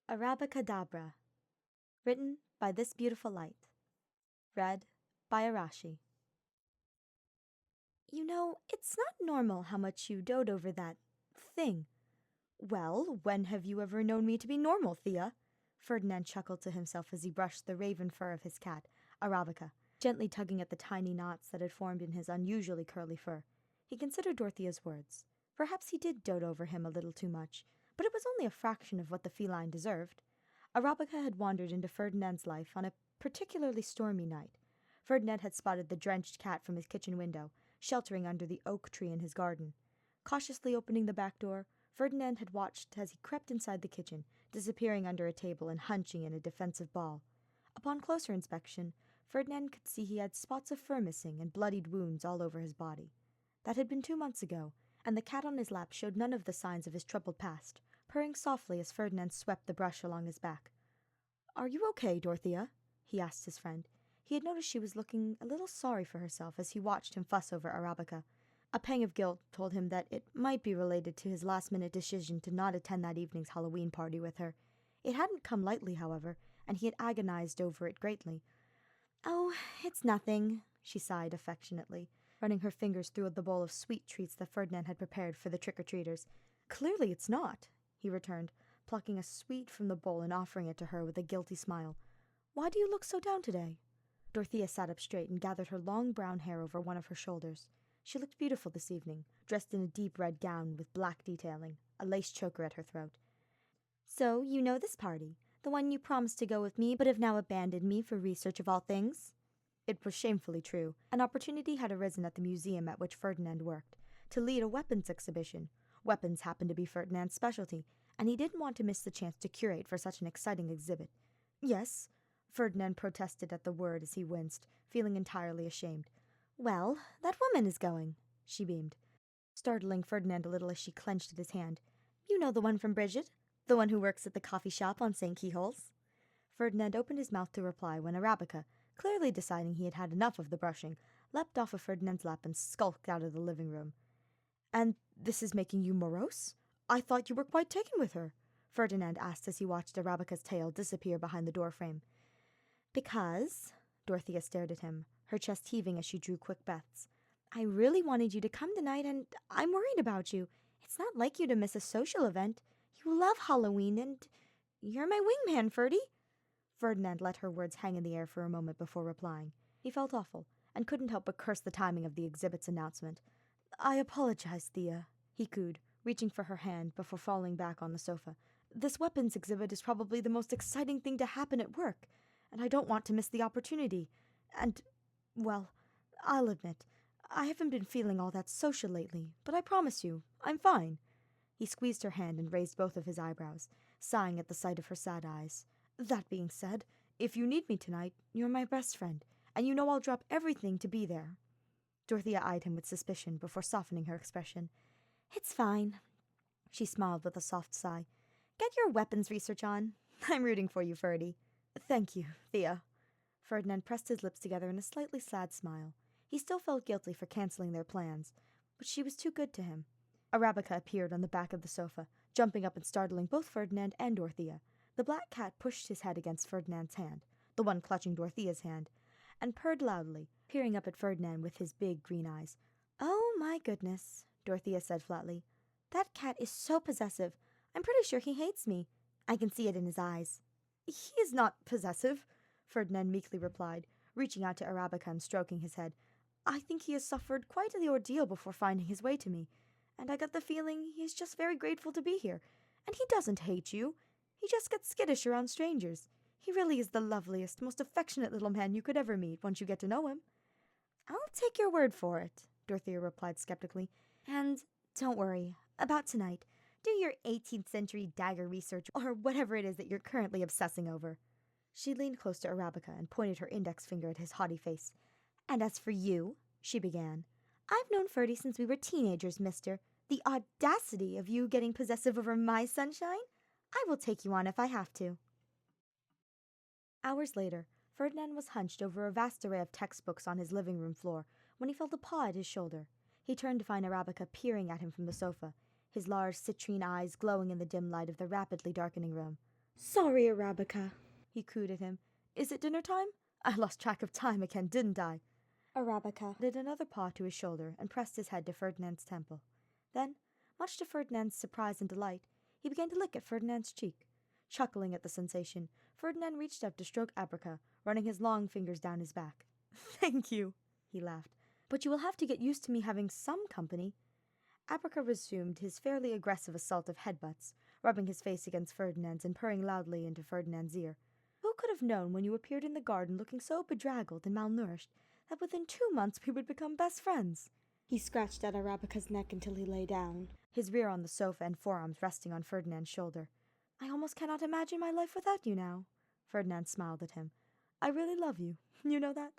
Arabica dabra. Written by This Beautiful Light. Read by Arashi. You know, it's not normal how much you dote over that thing. Well, when have you ever known me to be normal, Thea? Ferdinand chuckled to himself as he brushed the raven fur of his cat, Arabica, gently tugging at the tiny knots that had formed in his unusually curly fur. He considered Dorothea's words. Perhaps he did dote over him a little too much, but it was only a fraction of what the feline deserved. Arabica had wandered into Ferdinand's life on a particularly stormy night. Ferdinand had spotted the drenched cat from his kitchen window, sheltering under the oak tree in his garden. Cautiously opening the back door, Ferdinand had watched as he crept inside the kitchen, disappearing under a table and hunching in a defensive ball. Upon closer inspection, Ferdinand could see he had spots of fur missing and bloodied wounds all over his body. That had been 2 months ago, and the cat on his lap showed none of the signs of his troubled past, purring softly as Ferdinand swept the brush along his back. "Are you okay, Dorothea?" he asked his friend. He had noticed she was looking a little sorry for herself as he watched him fuss over Arabica. A pang of guilt told him that it might be related to his last-minute decision to not attend that evening's Halloween party with her. It hadn't come lightly, however, and he had agonized over it greatly. "Oh, it's nothing," she sighed affectionately, running her fingers through the bowl of sweet treats that Ferdinand had prepared for the trick-or-treaters. "Clearly it's not," he returned, plucking a sweet from the bowl and offering it to her with a guilty smile. "Why do you look so down today?" Dorothea sat up straight and gathered her long brown hair over one of her shoulders. She looked beautiful this evening, dressed in a deep red gown with black detailing, a lace choker at her throat. "So, you know this party, the one you promised to go with me but have now abandoned me for research of all things?" It was shamefully true. An opportunity had arisen at the museum at which Ferdinand worked, to lead a weapons exhibition. Weapons happened to be Ferdinand's specialty, and he didn't want to miss the chance to curate for such an exciting exhibit. "Yes," Ferdinand protested at the word as he winced, feeling entirely ashamed. "Well, that woman is going," she beamed, startling Ferdinand a little as she clenched at his hand. "You know the one from Bridget, the one who works at the coffee shop on St. Keyholes." Ferdinand opened his mouth to reply when Arabica, clearly deciding he had had enough of the brushing, leapt off of Ferdinand's lap and skulked out of the living room. "And this is making you morose? I thought you were quite taken with her," Ferdinand asked as he watched Arabica's tail disappear behind the doorframe. "Because," Dorothea stared at him, her chest heaving as she drew quick breaths, "I really wanted you to come tonight, and I'm worried about you. It's not like you to miss a social event. You love Halloween, and you're my wingman, Ferdy." Ferdinand let her words hang in the air for a moment before replying. He felt awful, and couldn't help but curse the timing of the exhibit's announcement. "I apologize, Thea," he cooed, reaching for her hand before falling back on the sofa. "This weapons exhibit is probably the most exciting thing to happen at work, and I don't want to miss the opportunity. And, well, I'll admit, I haven't been feeling all that social lately, but I promise you, I'm fine." He squeezed her hand and raised both of his eyebrows, sighing at the sight of her sad eyes. "That being said, if you need me tonight, you're my best friend, and you know I'll drop everything to be there." Dorothea eyed him with suspicion before softening her expression. "It's fine," she smiled with a soft sigh. "Get your weapons research on. I'm rooting for you, Ferdy." "Thank you, Thea." Ferdinand pressed his lips together in a slightly sad smile. He still felt guilty for canceling their plans, but she was too good to him. Arabica appeared on the back of the sofa, jumping up and startling both Ferdinand and Dorothea. The black cat pushed his head against Ferdinand's hand, the one clutching Dorothea's hand, and purred loudly, peering up at Ferdinand with his big green eyes. "Oh, my goodness," Dorothea said flatly. "That cat is so possessive. I'm pretty sure he hates me. I can see it in his eyes." "He is not possessive," Ferdinand meekly replied, reaching out to Arabica and stroking his head. "I think he has suffered quite the ordeal before finding his way to me, and I got the feeling he is just very grateful to be here. And he doesn't hate you. He just gets skittish around strangers. He really is the loveliest, most affectionate little man you could ever meet once you get to know him." "I'll take your word for it," Dorothea replied skeptically. "And don't worry about tonight. Do your 18th century dagger research, or whatever it is that you're currently obsessing over." She leaned close to Arabica and pointed her index finger at his haughty face. "And as for you," she began, "I've known Ferdy since we were teenagers, mister. The audacity of you getting possessive over my sunshine? I will take you on if I have to." Hours later, Ferdinand was hunched over a vast array of textbooks on his living room floor when he felt a paw at his shoulder. He turned to find Arabica peering at him from the sofa, his large citrine eyes glowing in the dim light of the rapidly darkening room. Sorry, Arabica, he cooed at him. Is it dinner time? I lost track of time again, didn't I? Arabica did another paw to his shoulder and pressed his head to Ferdinand's temple. Then, much to Ferdinand's surprise and delight, he began to lick at Ferdinand's cheek. Chuckling at the sensation, Ferdinand reached up to stroke Arabica, running his long fingers down his back. Thank you, he laughed. But you will have to get used to me having some company. Arabica resumed his fairly aggressive assault of headbutts, rubbing his face against Ferdinand's and purring loudly into Ferdinand's ear. Who could have known when you appeared in the garden looking so bedraggled and malnourished that within 2 months we would become best friends? He scratched at Arabica's neck until he lay down, his rear on the sofa and forearms resting on Ferdinand's shoulder. I almost cannot imagine my life without you now. Ferdinand smiled at him. I really love you. You know that?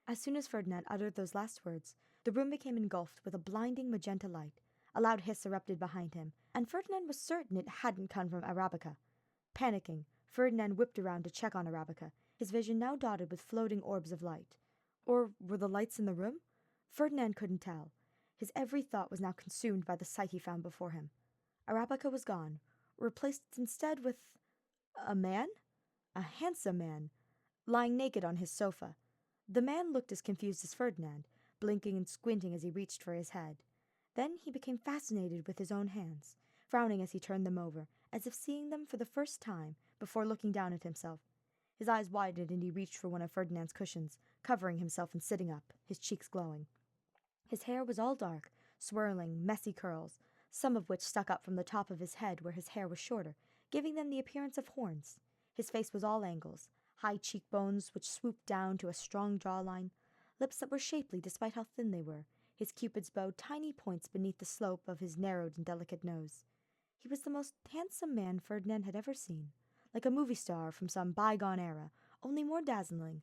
As soon as Ferdinand uttered those last words, the room became engulfed with a blinding magenta light. A loud hiss erupted behind him, and Ferdinand was certain it hadn't come from Arabica. Panicking, Ferdinand whipped around to check on Arabica, his vision now dotted with floating orbs of light. Or were the lights in the room? Ferdinand couldn't tell. His every thought was now consumed by the sight he found before him. Arabica was gone, replaced instead with a man? A handsome man, lying naked on his sofa. The man looked as confused as Ferdinand, blinking and squinting as he reached for his head. Then he became fascinated with his own hands, frowning as he turned them over, as if seeing them for the first time, before looking down at himself. His eyes widened and he reached for one of Ferdinand's cushions, covering himself and sitting up, his cheeks glowing. His hair was all dark, swirling, messy curls, some of which stuck up from the top of his head where his hair was shorter, giving them the appearance of horns. His face was all angles, high cheekbones which swooped down to a strong jawline, lips that were shapely despite how thin they were, his cupid's bow tiny points beneath the slope of his narrowed and delicate nose. He was the most handsome man Ferdinand had ever seen, like a movie star from some bygone era, only more dazzling.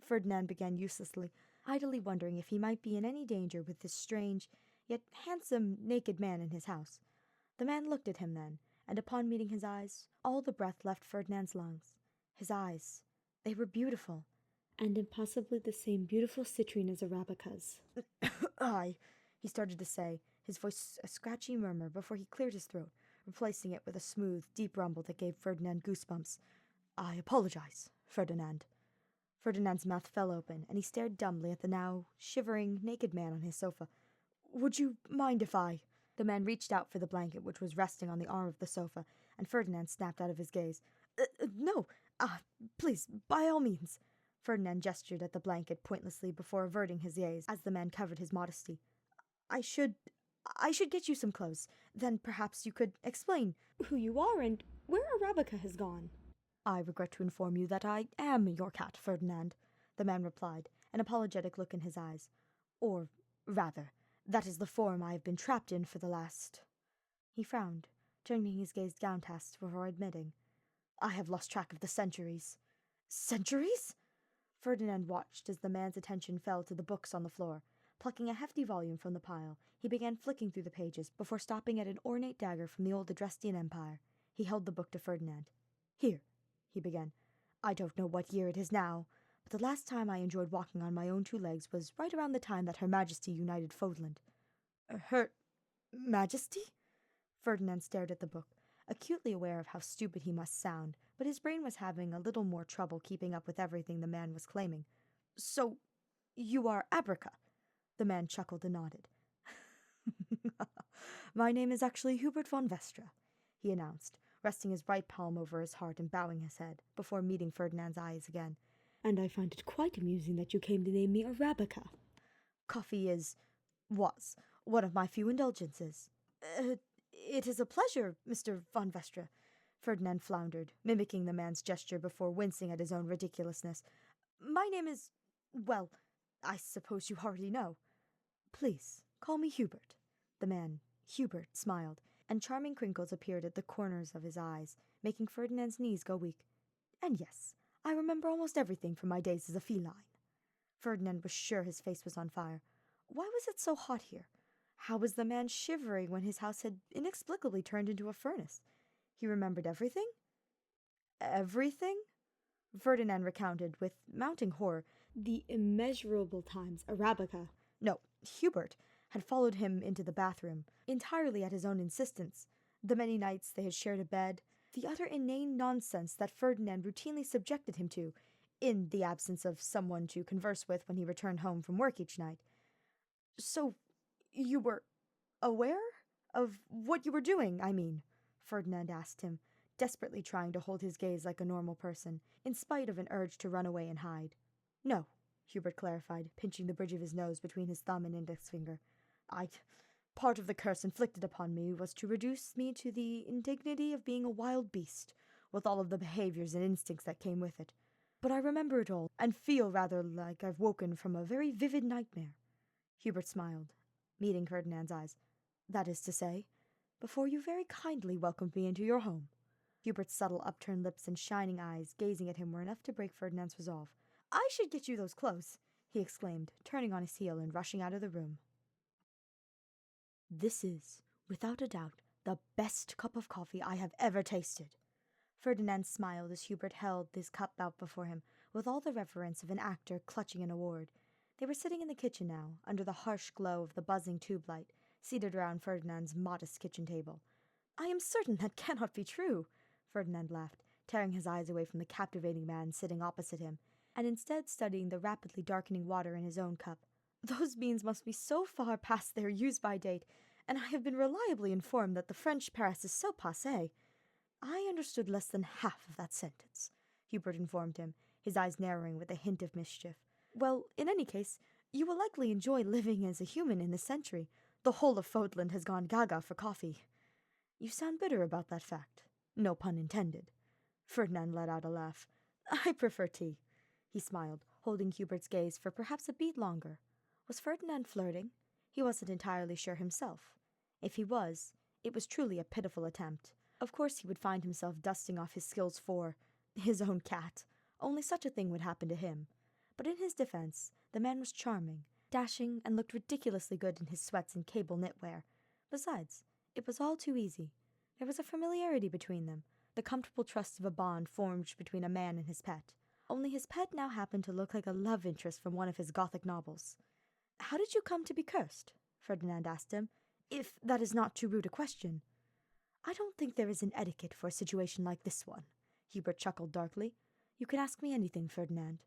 Ferdinand began uselessly, idly wondering if he might be in any danger with this strange, yet handsome, naked man in his house. The man looked at him then, and upon meeting his eyes, all the breath left Ferdinand's lungs. His eyes, they were beautiful, and impossibly the same beautiful citrine as Arabica's. Aye, he started to say, his voice a scratchy murmur before he cleared his throat, replacing it with a smooth, deep rumble that gave Ferdinand goosebumps. I apologize, Ferdinand. Ferdinand's mouth fell open, and he stared dumbly at the now shivering, naked man on his sofa. Would you mind if I... The man reached out for the blanket which was resting on the arm of the sofa, and Ferdinand snapped out of his gaze. No, please, by all means. Ferdinand gestured at the blanket pointlessly before averting his gaze as the man covered his modesty. I should get you some clothes. Then perhaps you could explain who you are and where Arabica has gone. I regret to inform you that I am your cat, Ferdinand, the man replied, an apologetic look in his eyes. Or, rather, that is the form I have been trapped in for the last... He frowned, turning his gaze downcast before admitting. I have lost track of the centuries. Centuries? Ferdinand watched as the man's attention fell to the books on the floor. Plucking a hefty volume from the pile, he began flicking through the pages before stopping at an ornate dagger from the old Adrestian Empire. He held the book to Ferdinand. Here, he began. I don't know what year it is now, but the last time I enjoyed walking on my own 2 legs was right around the time that Her Majesty united Fodland. Her Majesty? Ferdinand stared at the book, acutely aware of how stupid he must sound, but his brain was having a little more trouble keeping up with everything the man was claiming. So, you are Arabica? The man chuckled and nodded. My name is actually Hubert von Vestra, he announced, resting his right palm over his heart and bowing his head, before meeting Ferdinand's eyes again. And I find it quite amusing that you came to name me Arabica. Coffee was, one of my few indulgences. It is a pleasure, Mr. von Vestra, Ferdinand floundered, mimicking the man's gesture before wincing at his own ridiculousness. My name is, well, I suppose you already know. Please, call me Hubert. The man, Hubert, smiled, and charming crinkles appeared at the corners of his eyes, making Ferdinand's knees go weak. And yes, I remember almost everything from my days as a feline. Ferdinand was sure his face was on fire. Why was it so hot here? How was the man shivering when his house had inexplicably turned into a furnace? He remembered everything? Everything? Ferdinand recounted, with mounting horror, the immeasurable times Arabica, no, Hubert, had followed him into the bathroom, entirely at his own insistence, the many nights they had shared a bed, The utter inane nonsense that Ferdinand routinely subjected him to, in the absence of someone to converse with when he returned home from work each night. "So, you were aware of what you were doing, I mean?" Ferdinand asked him, desperately trying to hold his gaze like a normal person, in spite of an urge to run away and hide. "No," Hubert clarified, pinching the bridge of his nose between his thumb and index finger. Part of the curse inflicted upon me was to reduce me to the indignity of being a wild beast, with all of the behaviors and instincts that came with it. But I remember it all, and feel rather like I've woken from a very vivid nightmare." Hubert smiled, meeting Ferdinand's eyes. "That is to say, before you very kindly welcomed me into your home." Hubert's subtle upturned lips and shining eyes gazing at him were enough to break Ferdinand's resolve. "I should get you those clothes," he exclaimed, turning on his heel and rushing out of the room. "This is, without a doubt, the best cup of coffee I have ever tasted." Ferdinand smiled as Hubert held his cup out before him, with all the reverence of an actor clutching an award. They were sitting in the kitchen now, under the harsh glow of the buzzing tube light, seated around Ferdinand's modest kitchen table. "I am certain that cannot be true," Ferdinand laughed, tearing his eyes away from the captivating man sitting opposite him, and instead studying the rapidly darkening water in his own cup. "Those beans must be so far past their use-by date, and I have been reliably informed that the French Paris is so passé." "I understood less than half of that sentence," Hubert informed him, his eyes narrowing with a hint of mischief. "Well, in any case, you will likely enjoy living as a human in this century. The whole of Fodland has gone gaga for coffee." "You sound bitter about that fact. No pun intended." Ferdinand let out a laugh. "I prefer tea." He smiled, holding Hubert's gaze for perhaps a beat longer. Was Ferdinand flirting? He wasn't entirely sure himself. If he was, it was truly a pitiful attempt. Of course he would find himself dusting off his skills for his own cat. Only such a thing would happen to him. But in his defense, the man was charming, dashing, and looked ridiculously good in his sweats and cable knitwear. Besides, it was all too easy. There was a familiarity between them, the comfortable trust of a bond formed between a man and his pet. Only his pet now happened to look like a love interest from one of his Gothic novels. "How did you come to be cursed?" Ferdinand asked him, "if that is not too rude a question." "I don't think there is an etiquette for a situation like this one," Hubert chuckled darkly. "You can ask me anything, Ferdinand."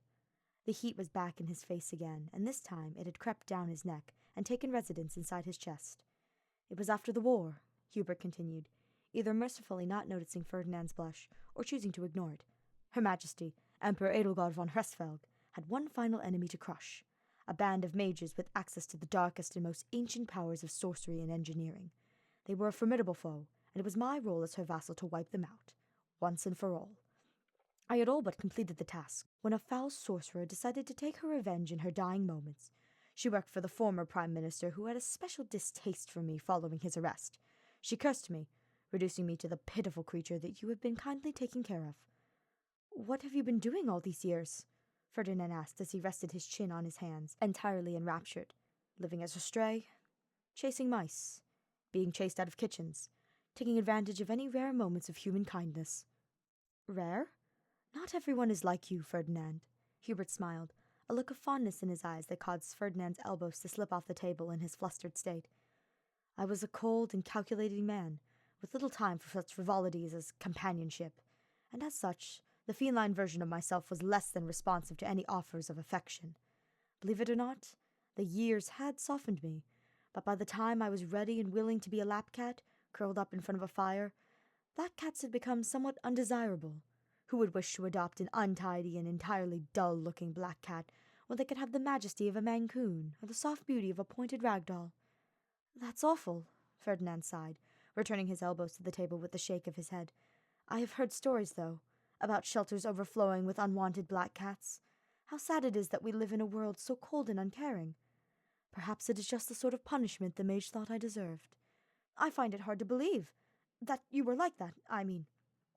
The heat was back in his face again, and this time it had crept down his neck and taken residence inside his chest. "It was after the war," Hubert continued, either mercifully not noticing Ferdinand's blush or choosing to ignore it. "Her Majesty, Emperor Edelgard von Hresfelg, had one final enemy to crush, a band of mages with access to the darkest and most ancient powers of sorcery and engineering. They were a formidable foe, and it was my role as her vassal to wipe them out, once and for all. I had all but completed the task when a foul sorcerer decided to take her revenge in her dying moments. She worked for the former Prime Minister, who had a special distaste for me following his arrest. She cursed me, reducing me to the pitiful creature that you have been kindly taking care of." "What have you been doing all these years?" Ferdinand asked as he rested his chin on his hands, entirely enraptured. "Living as a stray, chasing mice, being chased out of kitchens, taking advantage of any rare moments of human kindness." "Rare? Not everyone is like you, Ferdinand." Hubert smiled, a look of fondness in his eyes that caused Ferdinand's elbows to slip off the table in his flustered state. "I was a cold and calculating man, with little time for such frivolities as companionship, and as such, the feline version of myself was less than responsive to any offers of affection. Believe it or not, the years had softened me, but by the time I was ready and willing to be a lap cat, curled up in front of a fire, black cats had become somewhat undesirable. Who would wish to adopt an untidy and entirely dull-looking black cat when they could have the majesty of a Mancoon or the soft beauty of a pointed rag doll?" "That's awful," Ferdinand sighed, returning his elbows to the table with a shake of his head. "I have heard stories, though, about shelters overflowing with unwanted black cats. How sad it is that we live in a world so cold and uncaring. Perhaps it is just the sort of punishment the mage thought I deserved." "I find it hard to believe that you were like that, I mean."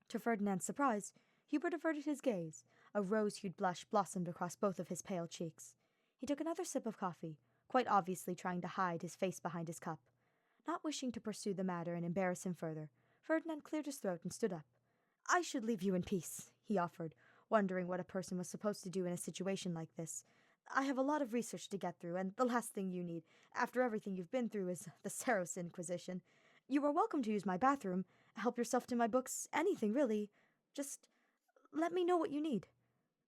To Ferdinand's surprise, Hubert averted his gaze. A rose-hued blush blossomed across both of his pale cheeks. He took another sip of coffee, quite obviously trying to hide his face behind his cup. Not wishing to pursue the matter and embarrass him further, Ferdinand cleared his throat and stood up. "I should leave you in peace," he offered, wondering what a person was supposed to do in a situation like this. "I have a lot of research to get through, and the last thing you need, after everything you've been through, is the Saros Inquisition. You are welcome to use my bathroom, Help yourself to my books, anything really. Just let me know what you need.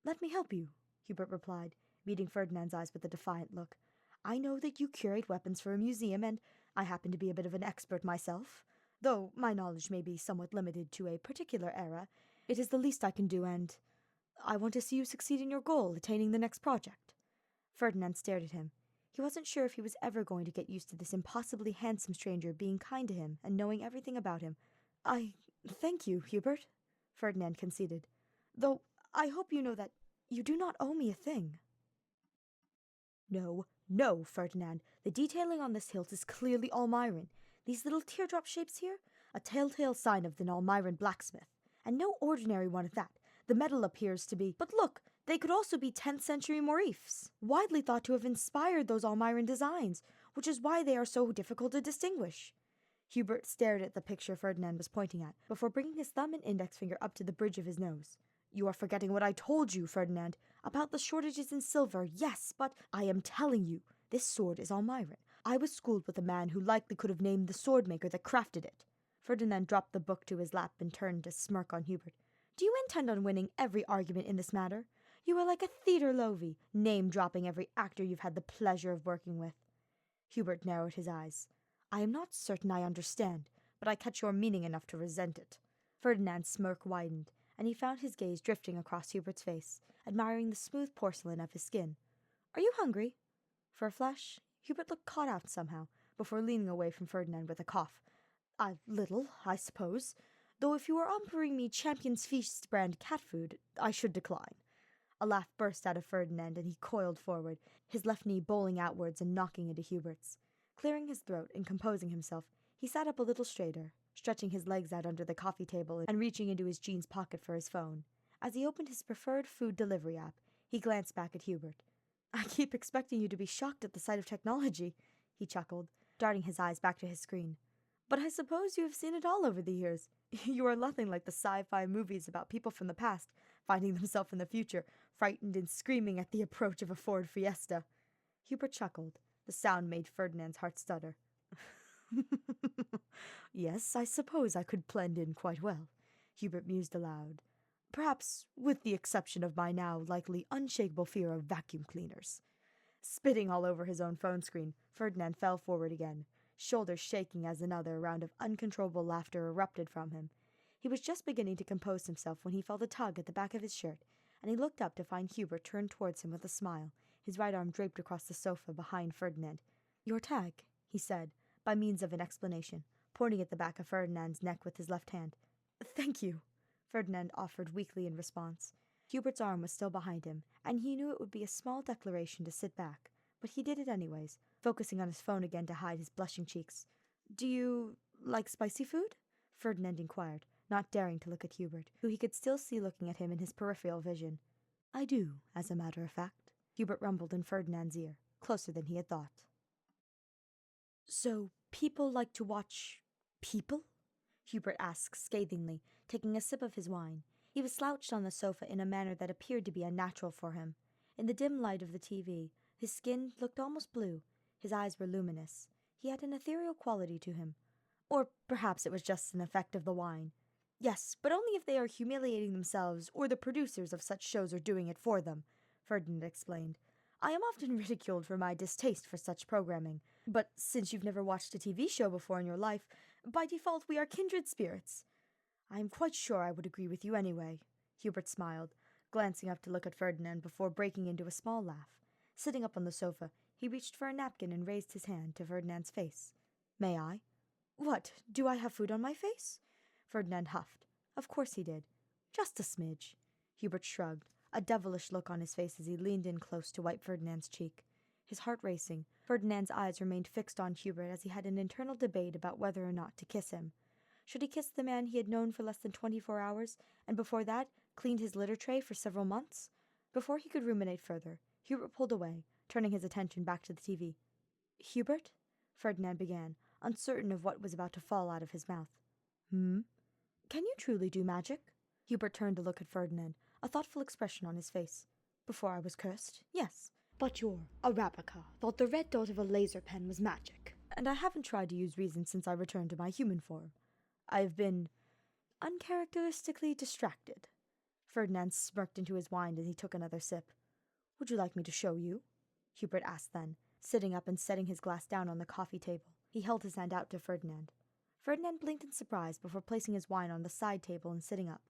Let me help you, Hubert replied, meeting Ferdinand's eyes with a defiant look. I know that you curate weapons for a museum, and I happen to be a bit of an expert myself. Though my knowledge may be somewhat limited to a particular era, it is the least I can do, and I want to see you succeed in your goal, attaining the next project. Ferdinand stared at him. He wasn't sure if he was ever going to get used to this impossibly handsome stranger being kind to him and knowing everything about him. I thank you, Hubert, Ferdinand conceded. Though I hope you know that you do not owe me a thing. No, Ferdinand. The detailing on this hilt is clearly Almiran. These little teardrop shapes here, a telltale sign of the Almiran blacksmith. And no ordinary one at that. The metal appears to be... But look, they could also be 10th century motifs, widely thought to have inspired those Almiran designs, which is why they are so difficult to distinguish. Hubert stared at the picture Ferdinand was pointing at, before bringing his thumb and index finger up to the bridge of his nose. You are forgetting what I told you, Ferdinand, about the shortages in silver. Yes, but I am telling you, this sword is Almiran. I was schooled with a man who likely could have named the sword maker that crafted it. Ferdinand dropped the book to his lap and turned to smirk on Hubert. Do you intend on winning every argument in this matter? You are like a theatre lovey, name-dropping every actor you've had the pleasure of working with. Hubert narrowed his eyes. I am not certain I understand, but I catch your meaning enough to resent it. Ferdinand's smirk widened, and he found his gaze drifting across Hubert's face, admiring the smooth porcelain of his skin. Are you hungry? For a flash, Hubert looked caught out somehow, before leaning away from Ferdinand with a cough. A little, I suppose, though if you were offering me Champion's Feast brand cat food, I should decline. A laugh burst out of Ferdinand, and he coiled forward, his left knee bowling outwards and knocking into Hubert's. Clearing his throat and composing himself, he sat up a little straighter, stretching his legs out under the coffee table and reaching into his jeans pocket for his phone. As he opened his preferred food delivery app, he glanced back at Hubert. I keep expecting you to be shocked at the sight of technology, he chuckled, darting his eyes back to his screen. But I suppose you have seen it all over the years. You are nothing like the sci-fi movies about people from the past, finding themselves in the future, frightened and screaming at the approach of a Ford Fiesta. Hubert chuckled. The sound made Ferdinand's heart stutter. Yes, I suppose I could blend in quite well, Hubert mused aloud. Perhaps with the exception of my now likely unshakable fear of vacuum cleaners. Spitting all over his own phone screen, Ferdinand fell forward again, shoulders shaking as another round of uncontrollable laughter erupted from him. He was just beginning to compose himself when he felt a tug at the back of his shirt, and he looked up to find Hubert turned towards him with a smile, his right arm draped across the sofa behind Ferdinand. Your tag, he said, by means of an explanation, pointing at the back of Ferdinand's neck with his left hand. Thank you, Ferdinand offered weakly in response. Hubert's arm was still behind him, and he knew it would be a small declaration to sit back, but he did it anyways, focusing on his phone again to hide his blushing cheeks. Do you like spicy food? Ferdinand inquired, not daring to look at Hubert, who he could still see looking at him in his peripheral vision. I do, as a matter of fact, Hubert rumbled in Ferdinand's ear, closer than he had thought. So people like to watch people? Hubert asked scathingly, taking a sip of his wine. He was slouched on the sofa in a manner that appeared to be unnatural for him. In the dim light of the TV, his skin looked almost blue. His eyes were luminous. He had an ethereal quality to him. Or perhaps it was just an effect of the wine. Yes, but only if they are humiliating themselves or the producers of such shows are doing it for them, Ferdinand explained. I am often ridiculed for my distaste for such programming, but since you've never watched a TV show before in your life, by default we are kindred spirits. I am quite sure I would agree with you anyway, Hubert smiled, glancing up to look at Ferdinand before breaking into a small laugh. Sitting up on the sofa, he reached for a napkin and raised his hand to Ferdinand's face. May I? What, do I have food on my face? Ferdinand huffed. Of course he did. Just a smidge. Hubert shrugged, a devilish look on his face as he leaned in close to wipe Ferdinand's cheek. His heart racing, Ferdinand's eyes remained fixed on Hubert as he had an internal debate about whether or not to kiss him. Should he kiss the man he had known for less than 24 hours, and before that, cleaned his litter tray for several months? Before he could ruminate further, Hubert pulled away, turning his attention back to the TV. Hubert? Ferdinand began, uncertain of what was about to fall out of his mouth. Can you truly do magic? Hubert turned to look at Ferdinand, a thoughtful expression on his face. Before I was cursed, yes. But your Arabica thought the red dot of a laser pen was magic, and I haven't tried to use reason since I returned to my human form. I've been uncharacteristically distracted. Ferdinand smirked into his wine as he took another sip. Would you like me to show you? Hubert asked then, sitting up and setting his glass down on the coffee table. He held his hand out to Ferdinand. Ferdinand blinked in surprise before placing his wine on the side table and sitting up.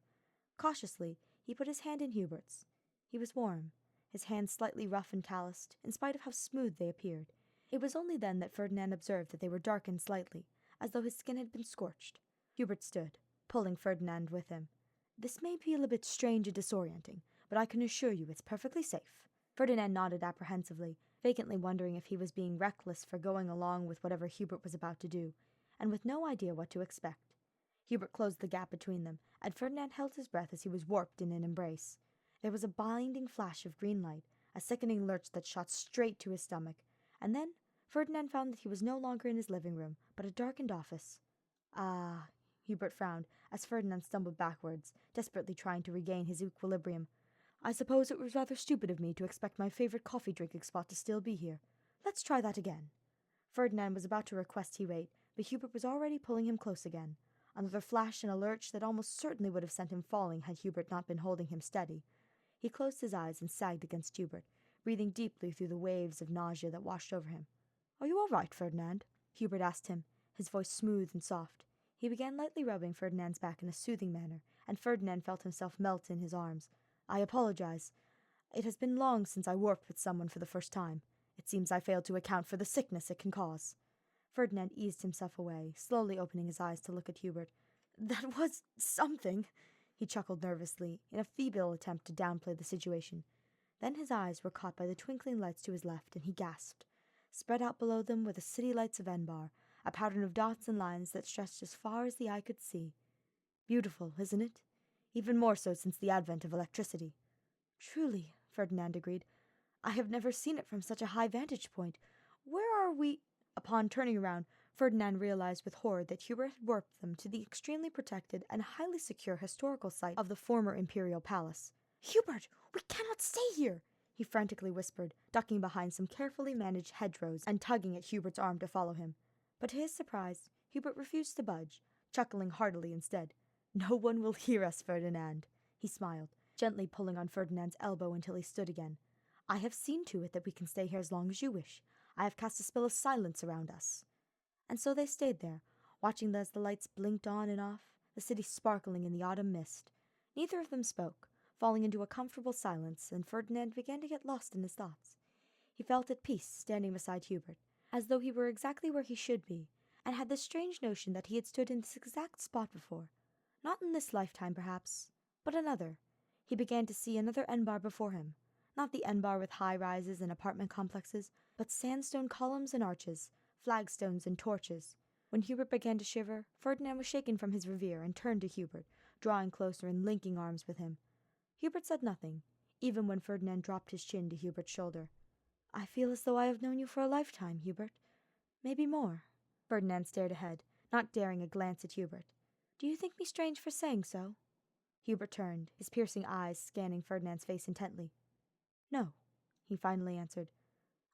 Cautiously, he put his hand in Hubert's. He was warm, his hands slightly rough and calloused, in spite of how smooth they appeared. It was only then that Ferdinand observed that they were darkened slightly, as though his skin had been scorched. Hubert stood, pulling Ferdinand with him. This may feel a bit strange and disorienting, but I can assure you it's perfectly safe. Ferdinand nodded apprehensively, vacantly wondering if he was being reckless for going along with whatever Hubert was about to do, and with no idea what to expect. Hubert closed the gap between them, and Ferdinand held his breath as he was warped in an embrace. There was a blinding flash of green light, a sickening lurch that shot straight to his stomach, and then Ferdinand found that he was no longer in his living room, but a darkened office. Ah, Hubert frowned as Ferdinand stumbled backwards, desperately trying to regain his equilibrium. I suppose it was rather stupid of me to expect my favorite coffee-drinking spot to still be here. Let's try that again. Ferdinand was about to request he wait, but Hubert was already pulling him close again. Another flash and a lurch that almost certainly would have sent him falling had Hubert not been holding him steady. He closed his eyes and sagged against Hubert, breathing deeply through the waves of nausea that washed over him. Are you all right, Ferdinand? Hubert asked him, his voice smooth and soft. He began lightly rubbing Ferdinand's back in a soothing manner, and Ferdinand felt himself melt in his arms. I apologize. It has been long since I warped with someone for the first time. It seems I failed to account for the sickness it can cause. Ferdinand eased himself away, slowly opening his eyes to look at Hubert. That was something, he chuckled nervously, in a feeble attempt to downplay the situation. Then his eyes were caught by the twinkling lights to his left, and he gasped. Spread out below them were the city lights of Enbar, a pattern of dots and lines that stretched as far as the eye could see. Beautiful, isn't it? Even more so since the advent of electricity. Truly, Ferdinand agreed. I have never seen it from such a high vantage point. Where are we? Upon turning around, Ferdinand realized with horror that Hubert had warped them to the extremely protected and highly secure historical site of the former imperial palace. Hubert, we cannot stay here, he frantically whispered, ducking behind some carefully managed hedgerows and tugging at Hubert's arm to follow him. But to his surprise, Hubert refused to budge, chuckling heartily instead. No one will hear us, Ferdinand, he smiled, gently pulling on Ferdinand's elbow until he stood again. I have seen to it that we can stay here as long as you wish. I have cast a spell of silence around us. And so they stayed there, watching as the lights blinked on and off, the city sparkling in the autumn mist. Neither of them spoke, falling into a comfortable silence, and Ferdinand began to get lost in his thoughts. He felt at peace standing beside Hubert, as though he were exactly where he should be, and had this strange notion that he had stood in this exact spot before. Not in this lifetime, perhaps, but another. He began to see another Enbar before him, not the Enbar with high-rises and apartment complexes, but sandstone columns and arches, flagstones and torches. When Hubert began to shiver, Ferdinand was shaken from his reverie and turned to Hubert, drawing closer and linking arms with him. Hubert said nothing, even when Ferdinand dropped his chin to Hubert's shoulder. I feel as though I have known you for a lifetime, Hubert. Maybe more. Ferdinand stared ahead, not daring a glance at Hubert. Do you think me strange for saying so? Hubert turned, his piercing eyes scanning Ferdinand's face intently. No, he finally answered.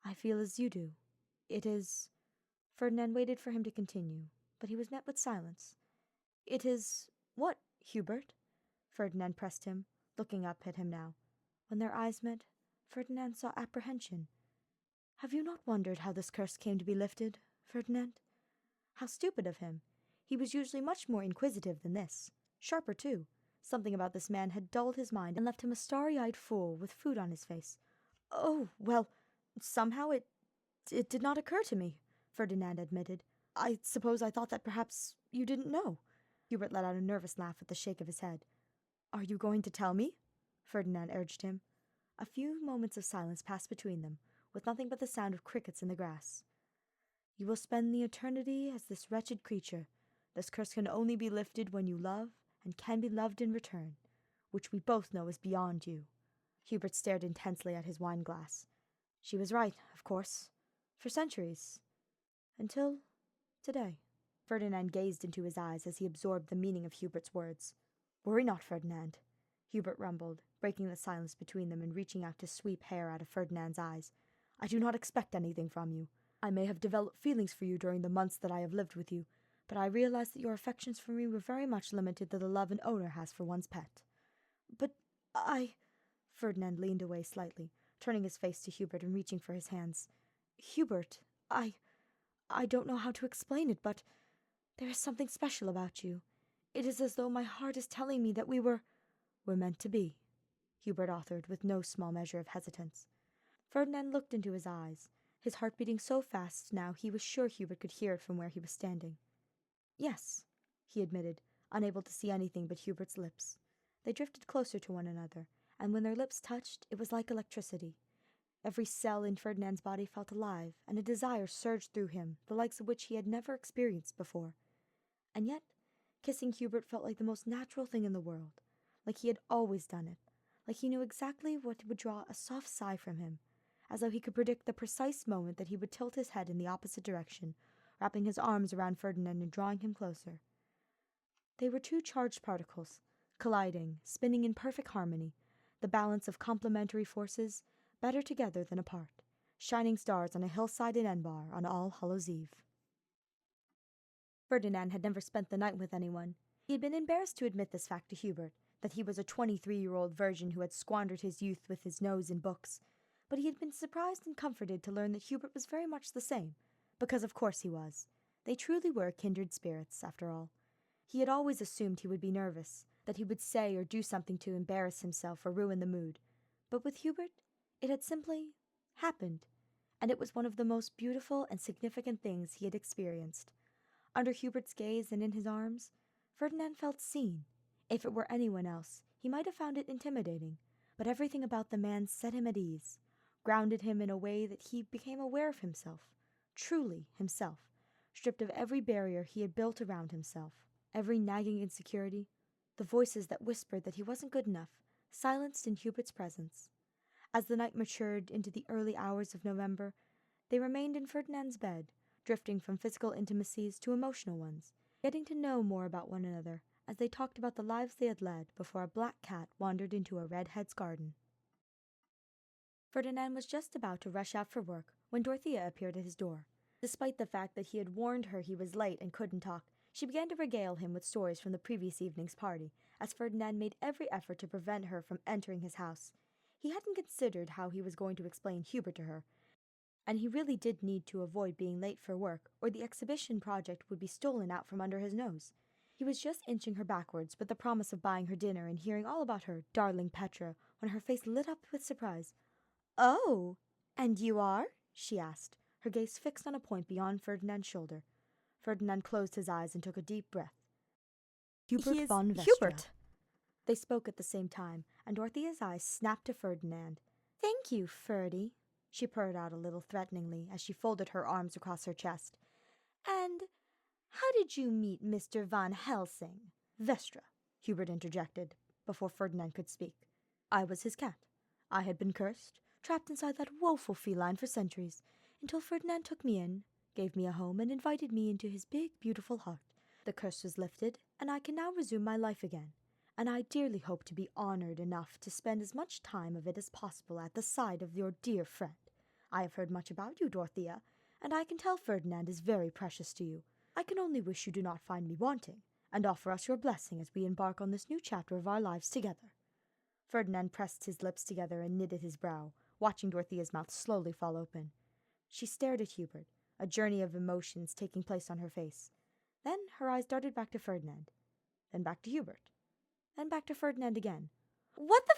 I feel as you do. It is... Ferdinand waited for him to continue, but he was met with silence. It is... What, Hubert? Ferdinand pressed him, looking up at him now. When their eyes met, Ferdinand saw apprehension. Have you not wondered how this curse came to be lifted, Ferdinand? How stupid of him. He was usually much more inquisitive than this. Sharper, too. Something about this man had dulled his mind and left him a starry-eyed fool with food on his face. Oh, well, somehow it did not occur to me, Ferdinand admitted. I suppose I thought that perhaps you didn't know. Hubert let out a nervous laugh with a shake of his head. Are you going to tell me? Ferdinand urged him. A few moments of silence passed between them, with nothing but the sound of crickets in the grass. You will spend the eternity as this wretched creature. This curse can only be lifted when you love, and can be loved in return, which we both know is beyond you. Hubert stared intensely at his wine-glass. She was right, of course. For centuries. Until today. Ferdinand gazed into his eyes as he absorbed the meaning of Hubert's words. Worry not, Ferdinand, Hubert rumbled, breaking the silence between them and reaching out to sweep hair out of Ferdinand's eyes. I do not expect anything from you. I may have developed feelings for you during the months that I have lived with you, but I realized that your affections for me were very much limited to the love an owner has for one's pet. But Ferdinand leaned away slightly, turning his face to Hubert and reaching for his hands. Hubert, I don't know how to explain it, but there is something special about you. It is as though my heart is telling me that we're meant to be, Hubert authored with no small measure of hesitance. Ferdinand looked into his eyes, his heart beating so fast now he was sure Hubert could hear it from where he was standing. Yes, he admitted, unable to see anything but Hubert's lips. They drifted closer to one another, and when their lips touched, it was like electricity. Every cell in Ferdinand's body felt alive, and a desire surged through him, the likes of which he had never experienced before. And yet, kissing Hubert felt like the most natural thing in the world, like he had always done it, like he knew exactly what would draw a soft sigh from him, as though he could predict the precise moment that he would tilt his head in the opposite direction, wrapping his arms around Ferdinand and drawing him closer. They were two charged particles, colliding, spinning in perfect harmony, the balance of complementary forces, better together than apart, shining stars on a hillside in Enbar on All Hallows Eve. Ferdinand had never spent the night with anyone. He had been embarrassed to admit this fact to Hubert, that he was a 23-year-old virgin who had squandered his youth with his nose in books, but he had been surprised and comforted to learn that Hubert was very much the same, because of course he was. They truly were kindred spirits, after all. He had always assumed he would be nervous, that he would say or do something to embarrass himself or ruin the mood, but with Hubert, it had simply happened, and it was one of the most beautiful and significant things he had experienced. Under Hubert's gaze and in his arms, Ferdinand felt seen. If it were anyone else, he might have found it intimidating, but everything about the man set him at ease, grounded him in a way that he became aware of himself, truly himself, stripped of every barrier he had built around himself, every nagging insecurity, the voices that whispered that he wasn't good enough, silenced in Hubert's presence. As the night matured into the early hours of November, they remained in Ferdinand's bed, drifting from physical intimacies to emotional ones, getting to know more about one another as they talked about the lives they had led before a black cat wandered into a redhead's garden. Ferdinand was just about to rush out for work when Dorothea appeared at his door. Despite the fact that he had warned her he was late and couldn't talk, she began to regale him with stories from the previous evening's party, as Ferdinand made every effort to prevent her from entering his house. He hadn't considered how he was going to explain Hubert to her, and he really did need to avoid being late for work, or the exhibition project would be stolen out from under his nose. He was just inching her backwards with the promise of buying her dinner and hearing all about her darling Petra, when her face lit up with surprise. "Oh, and you are?" she asked, her gaze fixed on a point beyond Ferdinand's shoulder. Ferdinand closed his eyes and took a deep breath. Hubert von Vestra. Hubert! They spoke at the same time, and Dorothea's eyes snapped to Ferdinand. "Thank you, Ferdy," she purred out a little threateningly as she folded her arms across her chest. "And how did you meet Mr. Van Helsing?" Vestra, Hubert interjected, before Ferdinand could speak. "I was his cat. I had been cursed, trapped inside that woeful feline for centuries, until Ferdinand took me in, gave me a home, and invited me into his big, beautiful heart. The curse was lifted, and I can now resume my life again, and I dearly hope to be honored enough to spend as much time of it as possible at the side of your dear friend. I have heard much about you, Dorothea, and I can tell Ferdinand is very precious to you. I can only wish you do not find me wanting, and offer us your blessing as we embark on this new chapter of our lives together." Ferdinand pressed his lips together and knitted his brow, watching Dorothea's mouth slowly fall open. She stared at Hubert, a journey of emotions taking place on her face. Then her eyes darted back to Ferdinand, then back to Hubert, then back to Ferdinand again. What the